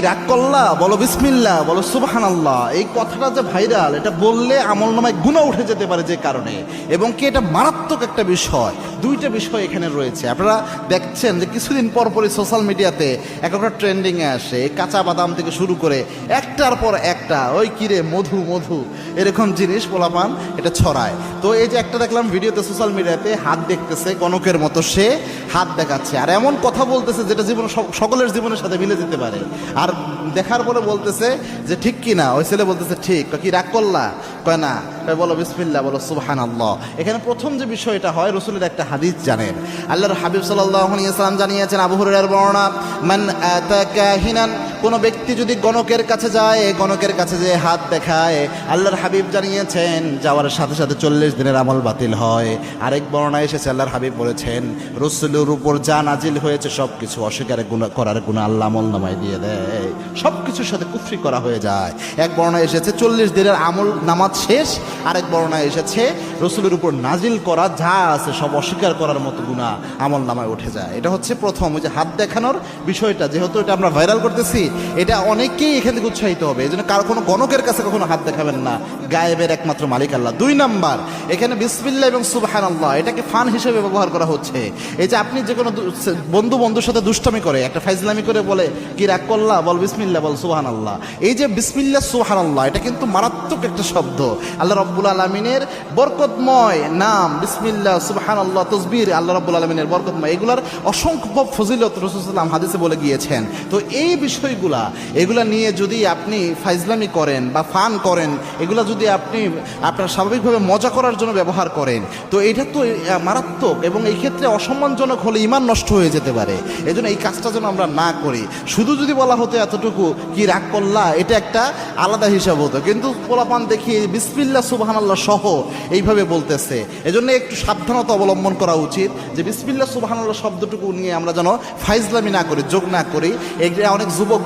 রাগ করলা, বলো বিসমিল্লাহ, বলো সুবহানাল্লাহ। এই কথাটা যে ভাইরাল, এটা বললে আমলনামায় গুনাহ উঠে যেতে পারে যে কারণে, এবং কি এটা মারাত্মক একটা বিষয়। দুইটা বিষয় এখানে রয়েছে। আপনারা দেখছেন যে কিছুদিন পর পরই সোশ্যাল মিডিয়াতে একটা ট্রেন্ডিংয়ে আসে, কাঁচা বাদাম থেকে শুরু করে একটার পর একটা ওই কিরে মধু মধু এরকম জিনিস পোলাপান এটা ছড়ায়। তো এই যে একটা দেখলাম ভিডিওতে সোশ্যাল মিডিয়াতে, হাত দেখতেছে কনকের মতো, সে হাত দেখাচ্ছে আর এমন কথা বলতেছে যেটা জীবন সকলের জীবনের সাথে মিলে যেতে পারে। আর দেখার পরে বলতেছে যে ঠিক কি না, ওই ছেলে বলতেছে ঠিক। কি রাগ করলা? কয় না। বলো বিসমিল্লাহ, বলো সুবহানাল্লাহ। এখানে প্রথম যে বিষয়টা হয়, রসুলের একটা হাদিস জানেন, আল্লাহর হাবিব সাল্লাল্লাহু আলাইহি ওয়াসাল্লাম জানিয়েছেন, আবু হুরায়রার বর্ণনা, মান আতা কাহিনান, কোনো ব্যক্তি যদি গণকের কাছে যায়, গণকের কাছে যে হাত দেখায়, আল্লাহর হাবিব জানিয়েছেন যাওয়ার সাথে সাথে 40 দিনের আমল বাতিল হয়। আরেক বর্ণনায় এসেছে, আল্লাহর হাবিব বলেছেন রসুলের উপর যা নাজিল হয়েছে সব কিছু অস্বীকার করার গুনাহ আল্লাহ আমলনামায় দিয়ে দেয়, সব কিছুর সাথে কুফরি করা হয়ে যায়। এক বর্ণনায় এসেছে 40 দিনের আমল নামাজ শেষ, আরেক বর্ণনায় এসেছে রসুলের উপর নাজিল করা যা আছে সব অস্বীকার করার মতো গুনাহ আমল নামায় উঠে যায়। এটা হচ্ছে প্রথম, ওই যে হাত দেখানোর বিষয়টা, যেহেতু এটা আমরা ভাইরাল করতেছি, এটা অনেকেই এখান থেকে উৎসাহিত হবে। এই জন্য কারো কোনো গণকের কাছে কখনো হাত দেখাবেন না, গায়েবের একমাত্র মালিক আল্লাহ। 2 নাম্বার, এখানে বিসমিল্লাহ এবং সুবহানাল্লাহ এটাকে ফান হিসেবে ব্যবহার করা হচ্ছে। এই যে আপনি যে কোনো বন্ধুর সাথে দুষ্টামি করে, একটা ফাইজলামি করে বলে কি রাগ করলা, বল বিসমিল্লাহ, বল সুবহানাল্লাহ। এই যে বিসমিল্লাহ সুবহানাল্লাহ, এটা কিন্তু মারাত্মক একটা শব্দ। আল্লাহ রাব্বুল আলামিনের বরকতময় নাম বিসমিল্লাহ, সুবহানাল্লাহ, তাসবিহ আল্লাহ রাব্বুল আলামিনের বরকতময়, এগুলার অসংখ্য ফজিলত রাসূল সাল্লাল্লাহু আলাইহি ওয়াসাল্লাম হাদিসে বলে গিয়েছেন। তো এই বিষয়গুলা, এগুলা নিয়ে যদি আপনি ফাইজলামি করেন বা ফান করেন, এগুলা যদি আপনি আপনার স্বাভাবিকভাবে মজা করার জন্য ব্যবহার করেন, তো এটা তো মারাত্মক, এবং এই ক্ষেত্রে অসম্মানজনক হলে ঈমান নষ্ট হয়ে যেতে পারে। এই জন্য এই কাজটা যেন আমরা না করি। শুধু যদি বলা হতো এতটুকু কি রাগ করলা, এটা একটা আলাদা হিসাব হতো, কিন্তু পোলাপান দেখি বিসমিল্লাহ সুবহানাল্লাহ সহ এইভাবে বলতেছে। এজন্য একটু সাবধানতা অবলম্বন করা উচিত যে বিসমিল্লাহ সুবহানাল্লাহ শব্দটুকু নিয়ে আমরা যেন ফাইজলামি না করি, যোগ না করি। এটা অনেক যুবক